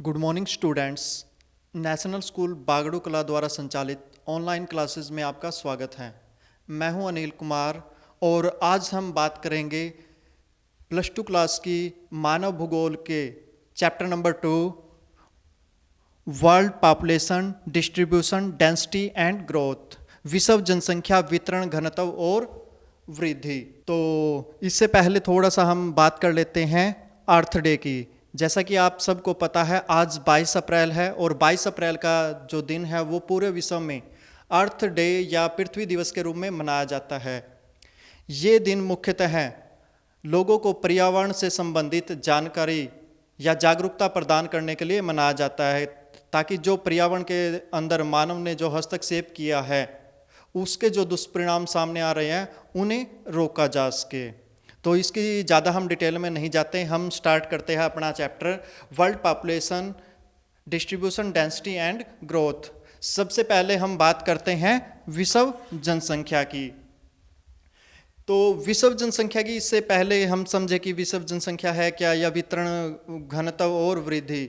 Good morning students. National school Bagdu कला द्वारा संचालित ऑनलाइन क्लासेस में आपका स्वागत है। मैं हूं अनिल कुमार और आज हम बात करेंगे +2 क्लास की मानव भूगोल के chapter number 2 world population distribution density and growth, विश्व जनसंख्या वितरण घनत्व और वृद्धि। तो इससे पहले थोड़ा सा हम बात कर लेते हैं अर्थ डे की। जैसा कि आप सबको पता है आज 22 अप्रैल है और 22 अप्रैल का जो दिन है वो पूरे विश्व में अर्थ डे या पृथ्वी दिवस के रूप में मनाया जाता है। ये दिन मुख्यतः लोगों को पर्यावरण से संबंधित जानकारी या जागरूकता प्रदान करने के लिए मनाया जाता है, ताकि जो पर्यावरण के अंदर मानव ने जो हस्तक्षेप किया है उसके जो दुष्परिणाम सामने आ रहे हैं उन्हें रोका जा सके। तो इसकी ज़्यादा हम डिटेल में नहीं जाते, हम स्टार्ट करते हैं अपना chapter world population distribution density and growth. सबसे पहले हम बात करते हैं विश्व जनसंख्या की। तो विश्व जनसंख्या की इससे पहले हम समझे कि विश्व जनसंख्या है क्या या वितरण घनत्व और वृद्धि।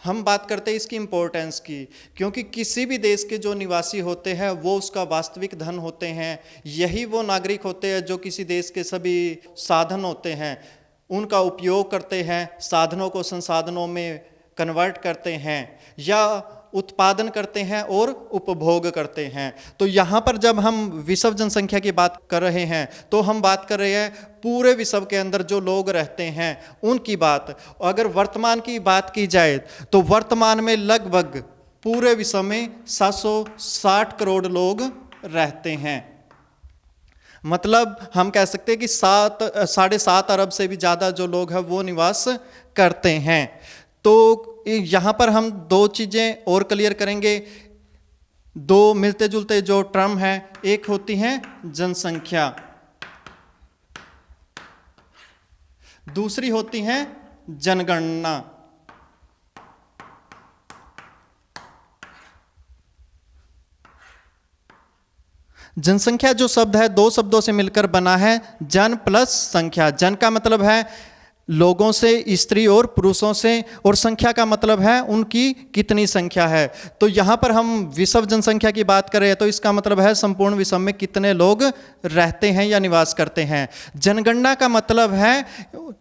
हम बात करते हैं इसकी इम्पोर्टेंस की, क्योंकि किसी भी देश के जो निवासी होते हैं वो उसका वास्तविक धन होते हैं। यही वो नागरिक होते हैं जो किसी देश के सभी साधन होते हैं उनका उपयोग करते हैं, साधनों को संसाधनों में कन्वर्ट करते हैं या उत्पादन करते हैं और उपभोग करते हैं। तो यहाँ पर जब हम विश्व जनसंख्या की बात कर रहे हैं तो हम बात कर रहे हैं पूरे विश्व के अंदर जो लोग रहते हैं उनकी बात। अगर वर्तमान की बात की जाए तो वर्तमान में लगभग पूरे विश्व में 760 करोड़ लोग रहते हैं। मतलब हम कह सकते हैं कि 7.5 अरब से भी ज़्यादा जो लोग हैं वो निवास करते हैं। तो यहाँ पर हम दो चीज़ें और क्लियर करेंगे। दो मिलते जुलते जो टर्म है, एक होती है जनसंख्या, दूसरी होती है जनगणना। जनसंख्या जो शब्द है दो शब्दों से मिलकर बना है, जन प्लस संख्या। जन का मतलब है लोगों से, स्त्री और पुरुषों से, और संख्या का मतलब है उनकी कितनी संख्या है। तो यहाँ पर हम विश्व जनसंख्या की बात करें तो इसका मतलब है संपूर्ण विश्व में कितने लोग रहते हैं या निवास करते हैं। जनगणना का मतलब है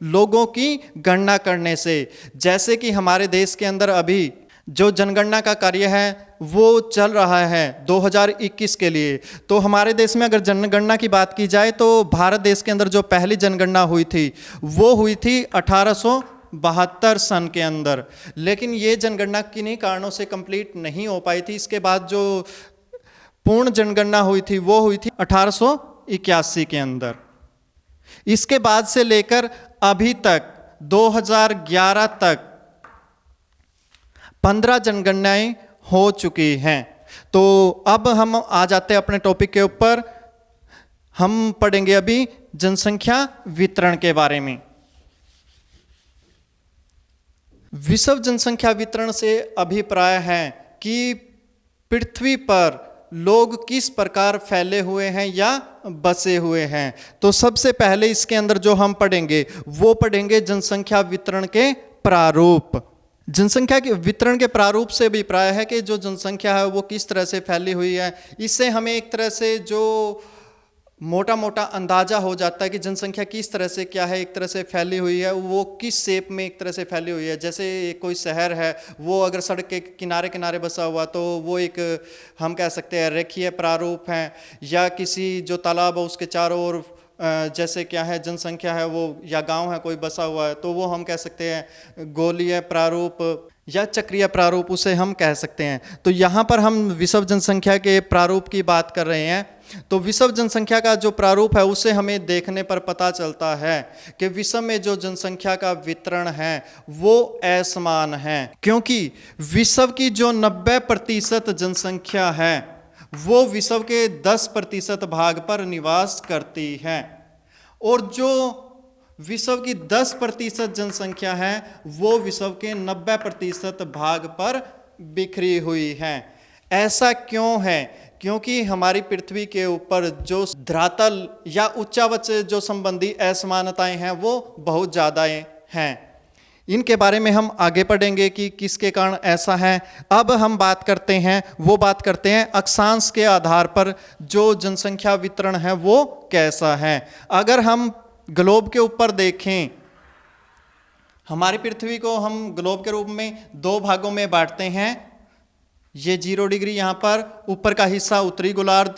लोगों की गणना करने से। जैसे कि हमारे देश के अंदर अभी जो जनगणना का कार्य है वो चल रहा है 2021 के लिए। तो हमारे देश में अगर जनगणना की बात की जाए तो भारत देश के अंदर जो पहली जनगणना हुई थी वो हुई थी 1872 सन के अंदर। लेकिन ये जनगणना किन्हीं कारणों से कंप्लीट नहीं हो पाई थी। इसके बाद जो पूर्ण जनगणना हुई थी वो हुई थी 1881 के अंदर। इसके बाद से लेकर अभी तक 2011 तक 15 जनगणनाएं हो चुकी हैं। तो अब हम आ जाते हैं अपने टॉपिक के ऊपर। हम पढ़ेंगे अभी जनसंख्या वितरण के बारे में। विश्व जनसंख्या वितरण से अभिप्राय है कि पृथ्वी पर लोग किस प्रकार फैले हुए हैं या बसे हुए हैं। तो सबसे पहले इसके अंदर जो हम पढ़ेंगे वो पढ़ेंगे जनसंख्या वितरण के प्रारूप। जनसंख्या के वितरण के प्रारूप से अभिप्राय है कि जो जनसंख्या है वो किस तरह से फैली हुई है। इससे हमें एक तरह से जो मोटा मोटा अंदाजा हो जाता है कि जनसंख्या किस तरह से क्या है, एक तरह से फैली हुई है, वो किस शेप में एक तरह से फैली हुई है। जैसे कोई शहर है वो अगर सड़क के किनारे किनारे बसा हुआ तो वो एक हम कह सकते हैं रेखीय प्रारूप है, या किसी जो तालाब है उसके चारों ओर जैसे क्या है जनसंख्या है वो, या गांव है कोई बसा हुआ है तो वो हम कह सकते हैं गोलीय प्रारूप या चक्रीय प्रारूप उसे हम कह सकते हैं। तो यहाँ पर हम विश्व जनसंख्या के प्रारूप की बात कर रहे हैं। तो विश्व जनसंख्या का जो प्रारूप है उसे हमें देखने पर पता चलता है कि विश्व में जो जनसंख्या का वितरण है वो असमान है, क्योंकि विश्व की जो 90% जनसंख्या है वो विश्व के 10% भाग पर निवास करती है, और जो विश्व की 10% जनसंख्या है वो विश्व के 90% भाग पर बिखरी हुई है। ऐसा क्यों है? क्योंकि हमारी पृथ्वी के ऊपर जो धरातल या उच्चावच जो संबंधी असमानताएं हैं वो बहुत ज़्यादा हैं। इनके बारे में हम आगे पढ़ेंगे कि किसके कारण ऐसा है। अब हम बात करते हैं अक्षांश के आधार पर जो जनसंख्या वितरण है वो कैसा है। अगर हम ग्लोब के ऊपर देखें, हमारी पृथ्वी को हम ग्लोब के रूप में दो भागों में बांटते हैं। ये 0 डिग्री यहाँ पर ऊपर का हिस्सा उत्तरी गोलार्ध,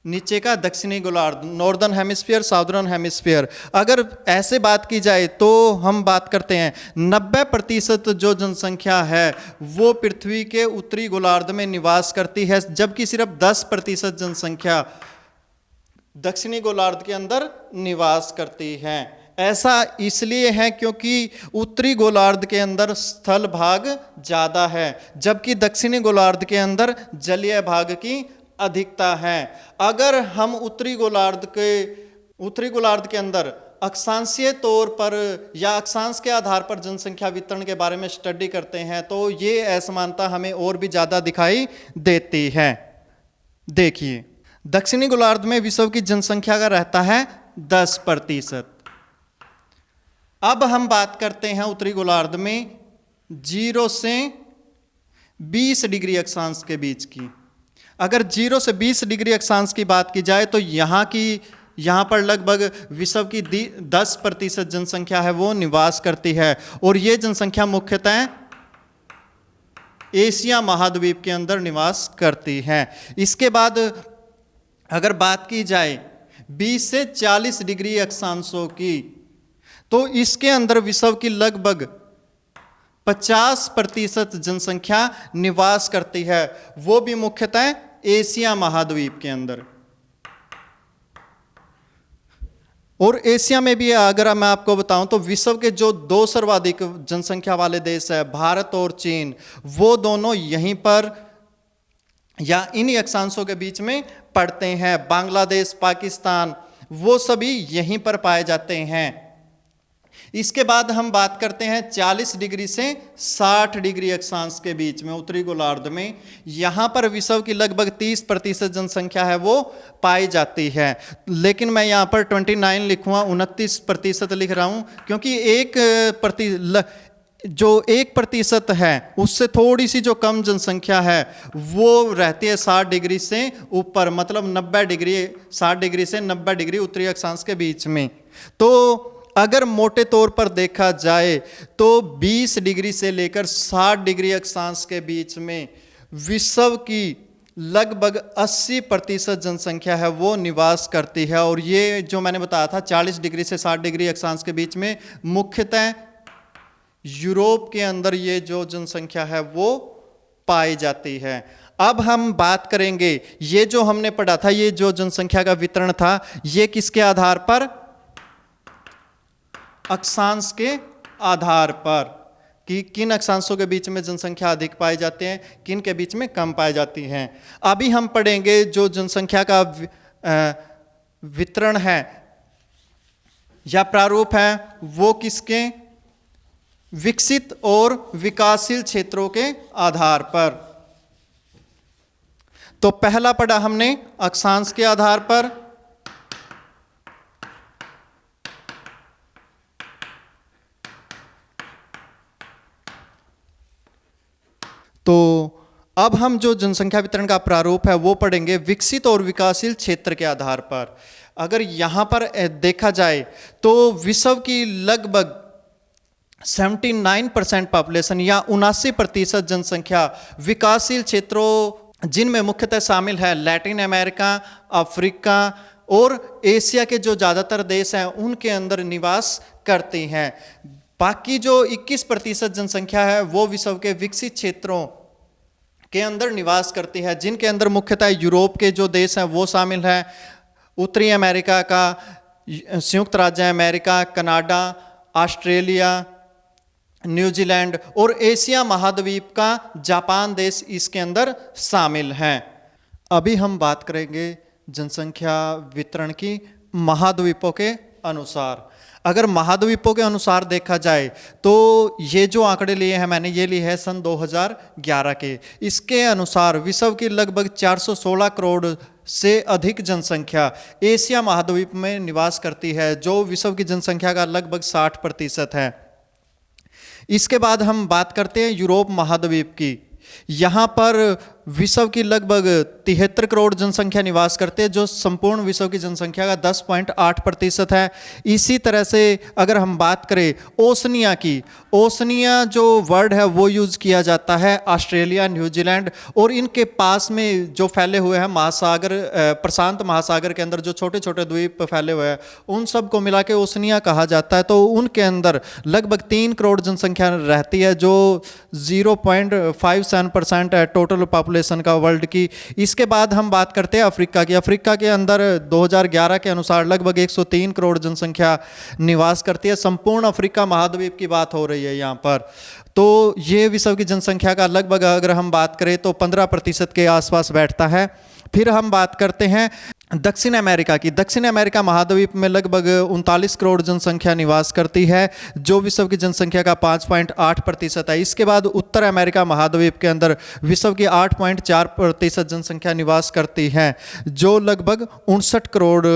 नीचे का दक्षिणी गोलार्ध, नॉर्दर्न हेमिस्फीयर, साउदर्न हेमिस्फीयर। अगर ऐसे बात की जाए तो हम बात करते हैं 90% जो जनसंख्या है वो पृथ्वी के उत्तरी गोलार्ध में निवास करती है, जबकि सिर्फ 10% जनसंख्या दक्षिणी गोलार्ध के अंदर निवास करती है। ऐसा इसलिए है क्योंकि उत्तरी गोलार्ध के अंदर स्थल भाग ज़्यादा है, जबकि दक्षिणी गोलार्ध के अंदर जलीय भाग की अधिकता है। अगर हम उत्तरी गोलार्ध के अंदर अक्षांशीय तौर पर या अक्षांश के आधार पर जनसंख्या वितरण के बारे में स्टडी करते हैं तो ये असमानता हमें और भी ज़्यादा दिखाई देती है। देखिए, दक्षिणी गोलार्ध में विश्व की जनसंख्या का रहता है 10%। अब हम बात करते हैं उत्तरी गोलार्ध में 0 से 20 डिग्री अक्षांश के बीच की। अगर 0 से 20 डिग्री अक्षांश की बात की जाए तो यहाँ पर लगभग विश्व की 10% जनसंख्या है वो निवास करती है, और ये जनसंख्या मुख्यतः एशिया महाद्वीप के अंदर निवास करती है। इसके बाद अगर बात की जाए 20 से 40 डिग्री अक्षांशों की, तो इसके अंदर विश्व की लगभग 50% जनसंख्या निवास करती है, वो भी मुख्यतः एशिया महाद्वीप के अंदर। और एशिया में भी अगर मैं आपको बताऊं तो विश्व के जो 2 सर्वाधिक जनसंख्या वाले देश है, भारत और चीन, वो दोनों यहीं पर या इन्हीं अक्षांशों के बीच में पड़ते हैं। बांग्लादेश, पाकिस्तान, वो सभी यहीं पर पाए जाते हैं। इसके बाद हम बात करते हैं 40 डिग्री से 60 डिग्री अक्षांश के बीच में उत्तरी गोलार्ध में। यहाँ पर विश्व की लगभग 30% जनसंख्या है वो पाई जाती है, लेकिन मैं यहाँ पर 29 लिखूँगा, 29% लिख रहा हूँ क्योंकि 1% है उससे थोड़ी सी जो कम जनसंख्या है वो रहती है 60 डिग्री से ऊपर, मतलब 90 डिग्री, 60 डिग्री से 90 डिग्री उत्तरी अक्षांश के बीच में। तो अगर मोटे तौर पर देखा जाए तो 20 डिग्री से लेकर 60 डिग्री अक्षांश के बीच में विश्व की लगभग 80% जनसंख्या है वो निवास करती है। और ये जो मैंने बताया था 40 डिग्री से 60 डिग्री अक्षांश के बीच में मुख्यतः यूरोप के अंदर ये जो जनसंख्या है वो पाई जाती है। अब हम बात करेंगे, ये जो हमने पढ़ा था, ये जो जनसंख्या का वितरण था, ये किसके आधार पर? अक्षांश के आधार पर, कि किन अक्षांशों के बीच में जनसंख्या अधिक पाई जाती है, किन के बीच में कम पाई जाती हैं। अभी हम पढ़ेंगे जो जनसंख्या का वितरण है या प्रारूप है वो किसके? विकसित और विकासशील क्षेत्रों के आधार पर। तो पहला पढ़ा हमने अक्षांश के आधार पर, तो अब हम जो जनसंख्या वितरण का प्रारूप है वो पढ़ेंगे विकसित और विकासशील क्षेत्र के आधार पर। अगर यहाँ पर देखा जाए तो विश्व की लगभग 79% पॉपुलेशन या 79% जनसंख्या विकासशील क्षेत्रों, जिनमें मुख्यतः शामिल है लैटिन अमेरिका, अफ्रीका और एशिया के जो ज़्यादातर देश हैं उनके अंदर निवास करती हैं। बाकी जो 21% जनसंख्या है वो विश्व के विकसित क्षेत्रों के अंदर निवास करती है, जिनके अंदर मुख्यतः यूरोप के जो देश हैं वो शामिल हैं, उत्तरी अमेरिका का संयुक्त राज्य अमेरिका, कनाडा, ऑस्ट्रेलिया, न्यूजीलैंड और एशिया महाद्वीप का जापान देश इसके अंदर शामिल हैं। अभी हम बात करेंगे जनसंख्या वितरण की महाद्वीपों के अनुसार। अगर महाद्वीपों के अनुसार देखा जाए तो ये जो आंकड़े लिए हैं मैंने, ये लिए हैं सन 2011 के। इसके अनुसार विश्व की लगभग 416 करोड़ से अधिक जनसंख्या एशिया महाद्वीप में निवास करती है, जो विश्व की जनसंख्या का लगभग 60% है। इसके बाद हम बात करते हैं यूरोप महाद्वीप की। यहाँ पर विश्व की लगभग 73 करोड़ जनसंख्या निवास करते हैं, जो संपूर्ण विश्व की जनसंख्या का 10.8% है। इसी तरह से अगर हम बात करें ओशनिया की, ओशनिया जो वर्ड है वो यूज़ किया जाता है ऑस्ट्रेलिया, न्यूजीलैंड और इनके पास में जो फैले हुए हैं महासागर, प्रशांत महासागर के अंदर जो छोटे छोटे द्वीप फैले हुए हैं उन सब को मिला के ओशनिया कहा जाता है। तो उनके अंदर लगभग 3 करोड़ जनसंख्या रहती है, जो 0.57% है टोटल पॉपुलेशन का वर्ल्ड की। इसके बाद हम बात करते हैं अफ्रीका की। अफ्रीका के अंदर 2011 के अनुसार लगभग 103 करोड़ जनसंख्या निवास करती है। संपूर्ण अफ्रीका महाद्वीप की बात हो रही है यहाँ पर। तो ये विश्व की जनसंख्या का लगभग अगर हम बात करें तो 15% के आसपास बैठता है। फिर हम बात करते हैं दक्षिण अमेरिका की। दक्षिण अमेरिका महाद्वीप में लगभग 39 करोड़ जनसंख्या निवास करती है, जो विश्व की जनसंख्या का 5.8% है। इसके बाद उत्तर अमेरिका महाद्वीप के अंदर विश्व की 8.4% जनसंख्या निवास करती है, जो लगभग 59 करोड़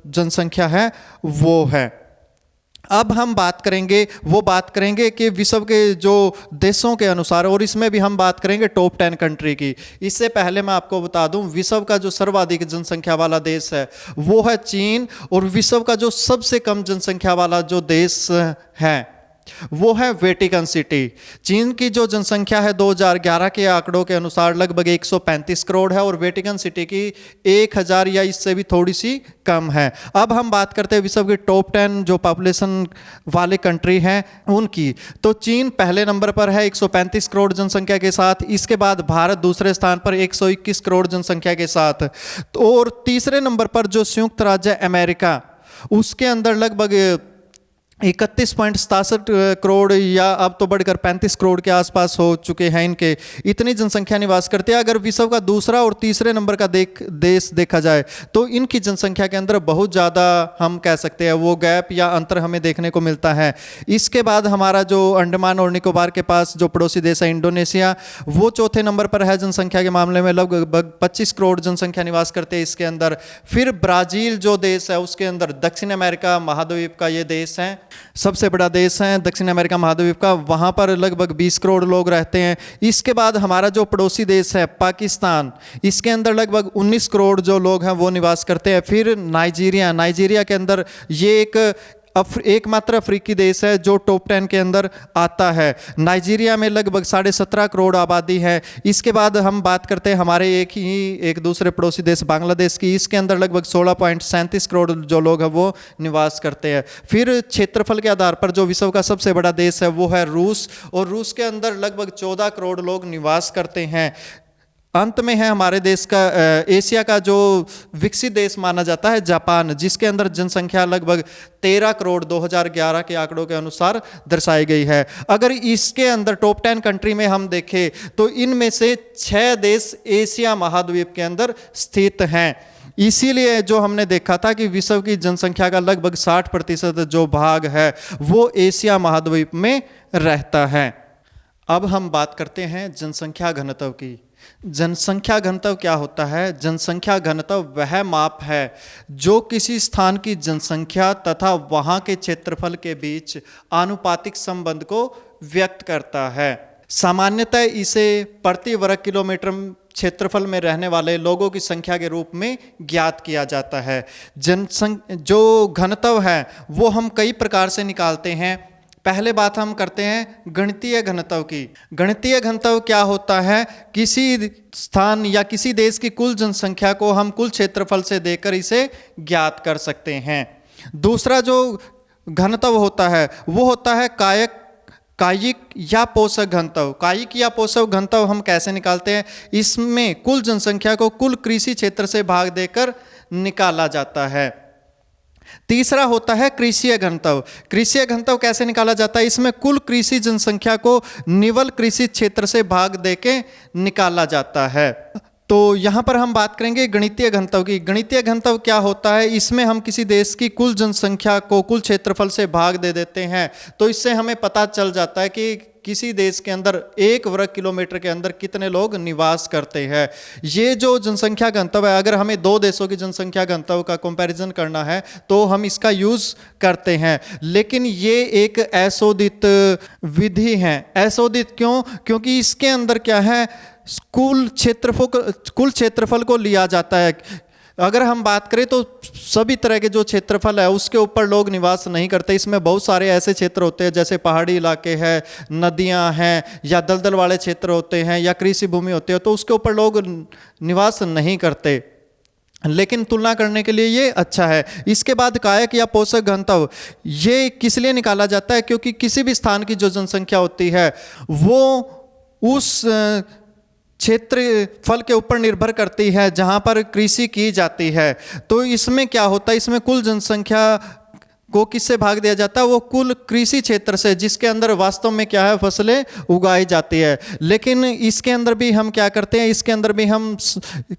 जनसंख्या है वो है। अब हम बात करेंगे कि विश्व के जो देशों के अनुसार, और इसमें भी हम बात करेंगे टॉप 10 कंट्री की। इससे पहले मैं आपको बता दूं, विश्व का जो सर्वाधिक जनसंख्या वाला देश है वो है चीन, और विश्व का जो सबसे कम जनसंख्या वाला जो देश है वो है वेटिकन सिटी। चीन की जो जनसंख्या है 2011 के आंकड़ों के अनुसार लगभग 135 करोड़ है, और वेटिकन सिटी की 1000 या इससे भी थोड़ी सी कम है। अब हम बात करते हैं विश्व की टॉप 10 जो पॉपुलेशन वाले कंट्री हैं उनकी। तो चीन पहले नंबर पर है 135 करोड़ जनसंख्या के साथ। इसके बाद भारत दूसरे स्थान पर 121 करोड़ जनसंख्या के साथ। तो और तीसरे नंबर पर जो संयुक्त राज्य अमेरिका, उसके अंदर लगभग 31.67 करोड़ या अब तो बढ़कर 35 करोड़ के आसपास हो चुके हैं इनके, इतनी जनसंख्या निवास करते हैं। अगर विश्व का दूसरा और तीसरे नंबर का देश देखा जाए तो इनकी जनसंख्या के अंदर बहुत ज़्यादा हम कह सकते हैं वो गैप या अंतर हमें देखने को मिलता है। इसके बाद हमारा जो अंडमान और निकोबार के पास जो पड़ोसी देश है इंडोनेशिया, वो चौथे नंबर पर है जनसंख्या के मामले में, लगभग 25 करोड़ जनसंख्या निवास करते हैं इसके अंदर। फिर ब्राज़ील जो देश है उसके अंदर दक्षिण अमेरिका महाद्वीप का ये देश है, सबसे बड़ा देश है दक्षिण अमेरिका महाद्वीप का, वहाँ पर लगभग 20 करोड़ लोग रहते हैं। इसके बाद हमारा जो पड़ोसी देश है पाकिस्तान, इसके अंदर लगभग 19 करोड़ जो लोग हैं वो निवास करते हैं। फिर नाइजीरिया के अंदर ये एकमात्र अफ्रीकी देश है जो टॉप 10 के अंदर आता है। नाइजीरिया में लगभग 17.5 करोड़ आबादी है। इसके बाद हम बात करते हैं हमारे एक दूसरे पड़ोसी देश बांग्लादेश की। इसके अंदर लगभग 16.37 करोड़ जो लोग हैं वो निवास करते हैं। फिर क्षेत्रफल के आधार पर जो विश्व का सबसे बड़ा देश है वो है रूस, और रूस के अंदर लगभग 14 करोड़ लोग निवास करते हैं। अंत में है हमारे देश का एशिया का जो विकसित देश माना जाता है जापान, जिसके अंदर जनसंख्या लगभग 13 करोड़ 2011 के आंकड़ों के अनुसार दर्शाई गई है। अगर इसके अंदर टॉप 10 कंट्री में हम देखें तो इनमें से 6 देश एशिया महाद्वीप के अंदर स्थित हैं। इसीलिए जो हमने देखा था कि विश्व की जनसंख्या का लगभग 60% जो भाग है वो एशिया महाद्वीप में रहता है। अब हम बात करते हैं जनसंख्या घनत्व की। जनसंख्या घनत्व क्या होता है? जनसंख्या घनत्व वह माप है जो किसी स्थान की जनसंख्या तथा वहाँ के क्षेत्रफल के बीच आनुपातिक संबंध को व्यक्त करता है। सामान्यतः इसे प्रति वर्ग किलोमीटर क्षेत्रफल में रहने वाले लोगों की संख्या के रूप में ज्ञात किया जाता है। जो घनत्व है वो हम कई प्रकार से निकालते हैं। पहले बात हम करते हैं गणितीय घनत्व की। गणितीय घनत्व क्या होता है? किसी स्थान या किसी देश की कुल जनसंख्या को हम कुल क्षेत्रफल से देकर इसे ज्ञात कर सकते हैं। दूसरा जो घनत्व होता है वो होता है कायिक या पोषक घनत्व। कायिक या पोषक घनत्व हम कैसे निकालते हैं? इसमें कुल जनसंख्या को कुल कृषि क्षेत्र से भाग देकर निकाला जाता है। तीसरा होता है कृषीय घनत्व। कृषीय घनत्व कैसे निकाला जाता है? इसमें कुल कृषि जनसंख्या को निवल कृषि क्षेत्र से भाग देके निकाला जाता है। तो यहाँ पर हम बात करेंगे गणितीय घनत्व की। गणितीय घनत्व क्या होता है? इसमें हम किसी देश की कुल जनसंख्या को कुल क्षेत्रफल से भाग दे देते हैं, तो इससे हमें पता चल जाता है कि किसी देश के अंदर 1 वर्ग किलोमीटर के अंदर कितने लोग निवास करते हैं। ये जो जनसंख्या घनत्व है, अगर हमें 2 देशों की जनसंख्या घनत्व का कंपैरिजन करना है तो हम इसका यूज करते हैं, लेकिन ये एक असोदित विधि है। असोदित क्यों? क्योंकि इसके अंदर क्या है, कुल क्षेत्रफल को लिया जाता है। अगर हम बात करें तो सभी तरह के जो क्षेत्रफल है उसके ऊपर लोग निवास नहीं करते। इसमें बहुत सारे ऐसे क्षेत्र होते हैं जैसे पहाड़ी इलाके हैं, नदियां हैं, या दलदल वाले क्षेत्र होते हैं, या कृषि भूमि होती है, तो उसके ऊपर लोग निवास नहीं करते, लेकिन तुलना करने के लिए ये अच्छा है। इसके बाद कायक या पोषक घनत्व, ये किस लिए निकाला जाता है? क्योंकि किसी भी स्थान की जो जनसंख्या होती है वो उस क्षेत्रफल के ऊपर निर्भर करती है जहां पर कृषि की जाती है। तो इसमें क्या होता है, इसमें कुल जनसंख्या को किससे भाग दिया जाता है? वो कुल कृषि क्षेत्र से, जिसके अंदर वास्तव में क्या है, फसलें उगाई जाती है। लेकिन इसके अंदर भी हम क्या करते हैं, इसके अंदर भी हम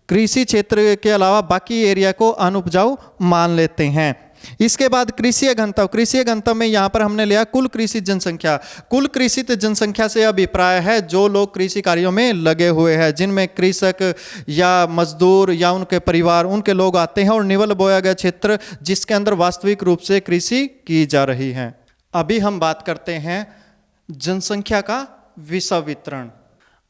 कृषि क्षेत्र के अलावा बाकी एरिया को अनुपजाऊ मान लेते हैं। इसके बाद कृषि घनत्व। कृषि घनत्व में यहाँ पर हमने लिया कुल कृषि जनसंख्या। कुल कृषि जनसंख्या से अभिप्राय है जो लोग कृषि कार्यों में लगे हुए हैं, जिनमें कृषक या मजदूर या उनके परिवार, उनके लोग आते हैं, और निवल बोया गया क्षेत्र जिसके अंदर वास्तविक रूप से कृषि की जा रही है। अभी हम बात करते हैं जनसंख्या का विषम वितरण।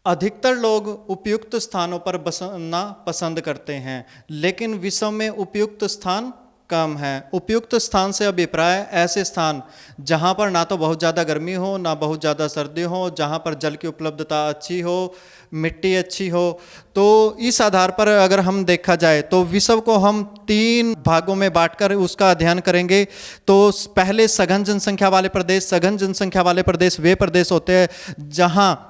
अधिकतर लोग उपयुक्त स्थानों पर बसना पसंद करते हैं, लेकिन विषम में उपयुक्त स्थान कम है। उपयुक्त स्थान से अभिप्राय ऐसे स्थान जहाँ पर ना तो बहुत ज़्यादा गर्मी हो ना बहुत ज़्यादा सर्दी हो, जहाँ पर जल की उपलब्धता अच्छी हो, मिट्टी अच्छी हो। तो इस आधार पर अगर हम देखा जाए तो विषम को हम 3 भागों में बांटकर उसका अध्ययन करेंगे। तो पहले सघन जनसंख्या वाले प्रदेश। सघन जनसंख्या वाले प्रदेश वे प्रदेश होते हैं जहाँ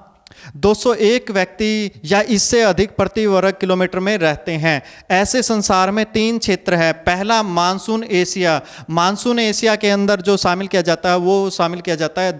201 व्यक्ति या इससे अधिक प्रति वर्ग किलोमीटर में रहते हैं। ऐसे संसार में 3 क्षेत्र है। पहला मानसून एशिया। मानसून एशिया के अंदर जो शामिल किया जाता है वो शामिल किया जाता है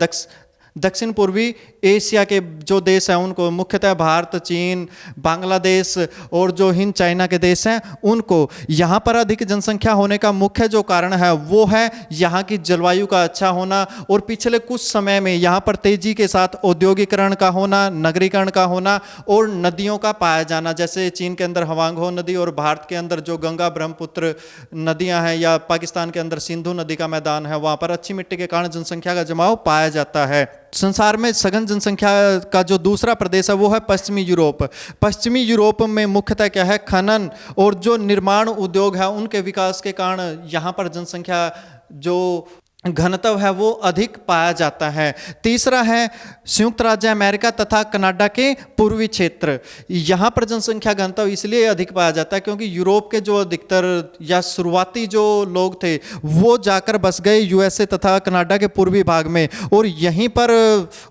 दक्षिण पूर्वी एशिया के जो देश हैं उनको, मुख्यतः भारत, चीन, बांग्लादेश और जो हिंद चाइना के देश हैं उनको। यहाँ पर अधिक जनसंख्या होने का मुख्य जो कारण है वो है यहाँ की जलवायु का अच्छा होना, और पिछले कुछ समय में यहाँ पर तेजी के साथ औद्योगिकरण का होना, नगरीकरण का होना और नदियों का पाया जाना। जैसे चीन के अंदर हवांगहो नदी और भारत के अंदर जो गंगा ब्रह्मपुत्र नदियाँ हैं, या पाकिस्तान के अंदर सिंधु नदी का मैदान है, वहाँ पर अच्छी मिट्टी के कारण जनसंख्या का जमाव पाया जाता है। संसार में सघन जनसंख्या का जो दूसरा प्रदेश है वो है पश्चिमी यूरोप। पश्चिमी यूरोप में मुख्यतः क्या है, खनन और जो निर्माण उद्योग है उनके विकास के कारण यहाँ पर जनसंख्या जो घनत्व है वो अधिक पाया जाता है। तीसरा है संयुक्त राज्य अमेरिका तथा कनाडा के पूर्वी क्षेत्र। यहाँ पर जनसंख्या घनत्व इसलिए अधिक पाया जाता है क्योंकि यूरोप के जो अधिकतर या शुरुआती जो लोग थे वो जाकर बस गए यूएसए तथा कनाडा के पूर्वी भाग में, और यहीं पर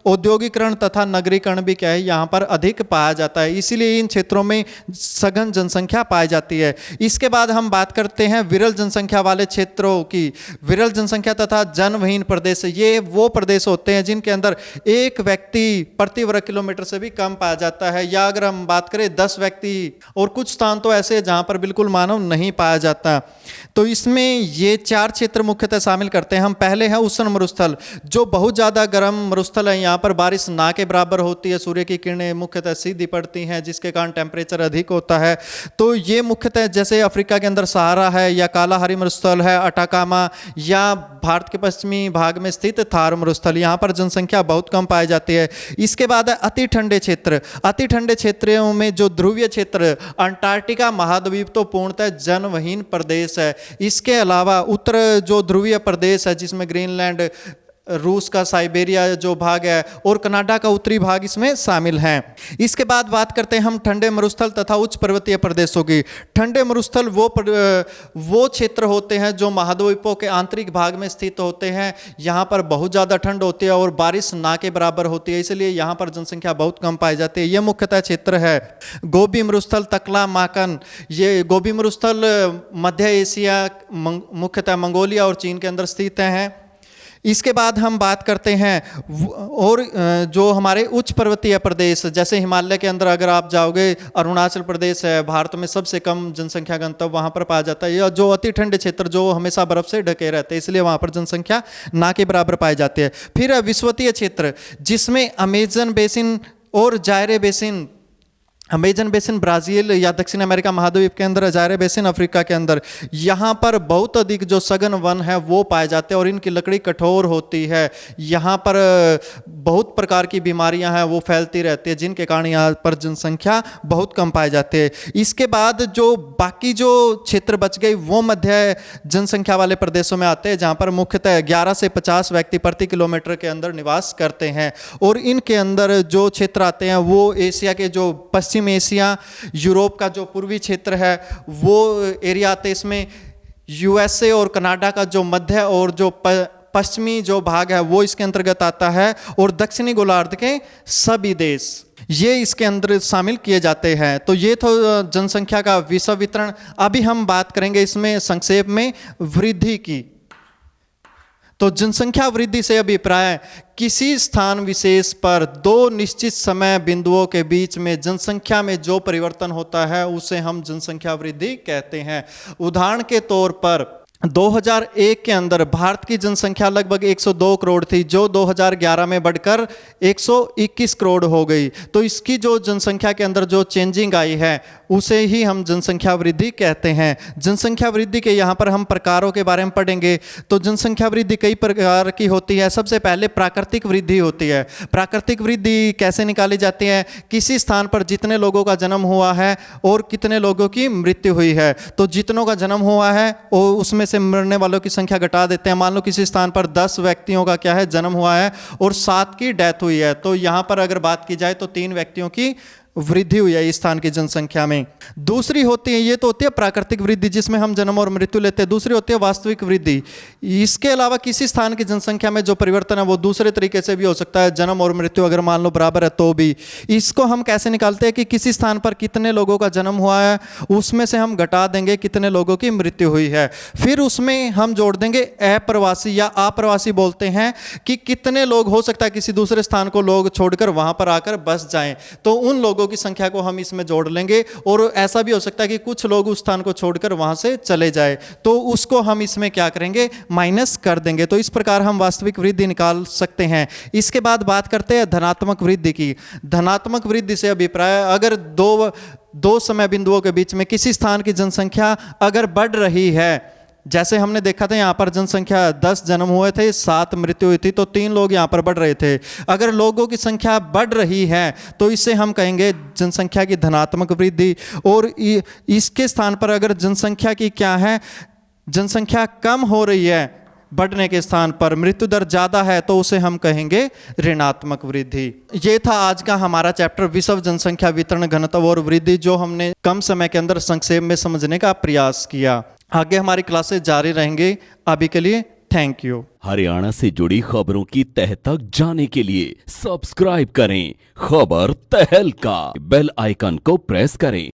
औद्योगिकरण तथा नगरीकरण भी क्या है यहाँ पर अधिक पाया जाता है। इसीलिए इन क्षेत्रों में सघन जनसंख्या पाई जाती है। इसके बाद हम बात करते हैं विरल जनसंख्या वाले क्षेत्रों की। विरल जनसंख्या तथा जनविहीन प्रदेश, ये वो प्रदेश होते हैं जिनके अंदर 1 व्यक्ति प्रति वर्ग किलोमीटर से भी कम पाया जाता है, या अगर हम बात करें 10 व्यक्ति, और कुछ स्थान तो ऐसे जहां पर बिल्कुल मानव नहीं पाया जाता। तो इसमें ये 4 क्षेत्र मुख्यतः शामिल करते हैं हम। पहले है उष्ण मरुस्थल, जो बहुत ज़्यादा गर्म मरुस्थल है। यहाँ पर बारिश ना के बराबर होती है, सूर्य की किरणें मुख्यतः सीधी पड़ती हैं जिसके कारण टेम्परेचर अधिक होता है। तो ये मुख्यतः जैसे अफ्रीका के अंदर सहारा है, या कालाहारी मरुस्थल है अटाकामा, या भारत के पश्चिमी भाग में स्थित थार मरुस्थल, यहाँ पर जनसंख्या बहुत कम पाई जाती है। इसके बाद है अति ठंडे क्षेत्र। अति ठंडे क्षेत्रों में जो ध्रुवीय क्षेत्र, अंटार्कटिका महाद्वीप तो पूर्णतः जनविहीन प्रदेश है। इसके अलावा उत्तर जो ध्रुवीय प्रदेश है जिसमें ग्रीनलैंड, रूस का साइबेरिया जो भाग है और कनाडा का उत्तरी भाग इसमें शामिल हैं। इसके बाद बात करते हैं हम ठंडे मरुस्थल तथा उच्च पर्वतीय प्रदेशों की। ठंडे मरुस्थल वो क्षेत्र होते हैं जो महाद्वीपों के आंतरिक भाग में स्थित होते हैं। यहाँ पर बहुत ज़्यादा ठंड होती है और बारिश ना के बराबर होती है, इसलिए यहाँ पर जनसंख्या बहुत कम पाई जाती है। ये मुख्यतः क्षेत्र है गोबी मरुस्थल, तकला, माकन। ये गोबी मरुस्थल मध्य एशिया, मुख्यतः मंगोलिया और चीन के अंदर स्थित हैं। इसके बाद हम बात करते हैं और जो हमारे उच्च पर्वतीय प्रदेश, जैसे हिमालय के अंदर अगर आप जाओगे, अरुणाचल प्रदेश है भारत में सबसे कम जनसंख्या घनत्व वहाँ पर पाया जाता है, या जो अति ठंडे क्षेत्र जो हमेशा बर्फ से ढके रहते हैं, इसलिए वहाँ पर जनसंख्या ना के बराबर पाई जाती है। फिर है विषुवतीय क्षेत्र, जिसमें अमेजन बेसिन और जायरे बेसिन, अमेजन बेसिन ब्राज़ील या दक्षिण अमेरिका महाद्वीप के अंदर, जायरे बेसिन अफ्रीका के अंदर, यहाँ पर बहुत अधिक जो सघन वन है वो पाए जाते हैं और इनकी लकड़ी कठोर होती है। यहाँ पर बहुत प्रकार की बीमारियाँ हैं वो फैलती रहती है, जिनके कारण यहाँ पर जनसंख्या बहुत कम पाई जाती है। इसके बाद जो बाकी जो क्षेत्र बच गई वो मध्य जनसंख्या वाले प्रदेशों में आते हैं, जहाँ पर मुख्यतः 11 से 50 व्यक्ति प्रति किलोमीटर के अंदर निवास करते हैं। और इनके अंदर जो क्षेत्र आते हैं वो एशिया के जो पश्चिम एशिया, यूरोप का जो पूर्वी क्षेत्र है वो एरिया आते हैं। इसमें यूएसए और कनाडा का जो मध्य और जो पश्चिमी जो भाग है वो इसके अंतर्गत आता है, और दक्षिणी गोलार्ध के सभी देश ये इसके अंदर शामिल किए जाते हैं। तो ये तो जनसंख्या का विषय वितरण। अभी हम बात करेंगे इसमें संक्षेप में वृद्धि की। तो जनसंख्या वृद्धि से अभिप्राय किसी स्थान विशेष पर दो निश्चित समय बिंदुओं के बीच में जनसंख्या में जो परिवर्तन होता है उसे हम जनसंख्या वृद्धि कहते हैं। उदाहरण के तौर पर 2001 के अंदर भारत की जनसंख्या लगभग 102 करोड़ थी, जो 2011 में बढ़कर 121 करोड़ हो गई। तो इसकी जो जनसंख्या के अंदर जो चेंजिंग आई है उसे ही हम जनसंख्या वृद्धि कहते हैं। जनसंख्या वृद्धि के यहाँ पर हम प्रकारों के बारे में पढ़ेंगे। तो जनसंख्या वृद्धि कई प्रकार की होती है। सबसे पहले प्राकृतिक वृद्धि होती है। प्राकृतिक वृद्धि कैसे निकाली जाती है? किसी स्थान पर जितने लोगों का जन्म हुआ है और कितने लोगों की मृत्यु हुई है। तो जितनों का जन्म हुआ है और उसमें से मरने वालों की संख्या घटा देते हैं। मान लो किसी स्थान पर 10 व्यक्तियों का क्या है जन्म हुआ है और 7 की डेथ हुई है, तो यहां पर अगर बात की जाए तो 3 व्यक्तियों की वृद्धि हुई है इस स्थान की जनसंख्या में। दूसरी होती है, ये तो होती है प्राकृतिक वृद्धि जिसमें हम जन्म और मृत्यु लेते हैं। दूसरी होती है वास्तविक वृद्धि। इसके अलावा किसी स्थान की जनसंख्या में जो परिवर्तन है वो दूसरे तरीके से भी हो सकता है। जन्म और मृत्यु अगर मान लो बराबर है तो भी। इसको हम कैसे निकालते हैं कि किसी स्थान पर कितने लोगों का जन्म हुआ है उसमें से हम घटा देंगे कितने लोगों की मृत्यु हुई है, फिर उसमें हम जोड़ देंगे अप्रवासी या अप्रवासी बोलते हैं कि कितने लोग हो सकता है किसी दूसरे स्थान को लोग छोड़कर वहां पर आकर बस जाएं, तो उन लोगों की संख्या को हम इसमें जोड़ लेंगे। और ऐसा भी हो सकता है कि कुछ लोग उस स्थान को छोड़कर वहां से चले जाए, तो उसको हम इसमें क्या करेंगे, माइनस कर देंगे। तो इस प्रकार हम वास्तविक वृद्धि निकाल सकते हैं। इसके बाद बात करते हैं धनात्मक वृद्धि की। धनात्मक वृद्धि से अभिप्राय अगर दो समय बिंदुओं के बीच में किसी स्थान की जनसंख्या अगर बढ़ रही है, जैसे हमने देखा था यहाँ पर जनसंख्या 10 जन्म हुए थे, 7 मृत्यु हुई थी, तो 3 लोग यहाँ पर बढ़ रहे थे। अगर लोगों की संख्या बढ़ रही है तो इसे हम कहेंगे जनसंख्या की धनात्मक वृद्धि। और इसके स्थान पर अगर जनसंख्या की क्या है, जनसंख्या कम हो रही है बढ़ने के स्थान पर, मृत्यु दर ज्यादा है, तो उसे हम कहेंगे ऋणात्मक वृद्धि। ये था आज का हमारा चैप्टर विश्व जनसंख्या वितरण घनत्व और वृद्धि, जो हमने कम समय के अंदर संक्षेप में समझने का प्रयास किया। आगे हमारी क्लासेस जारी रहेंगे। अभी के लिए थैंक यू। हरियाणा से जुड़ी खबरों की तह तक जाने के लिए सब्सक्राइब करें खबर तहलका, बेल आइकन को प्रेस करें।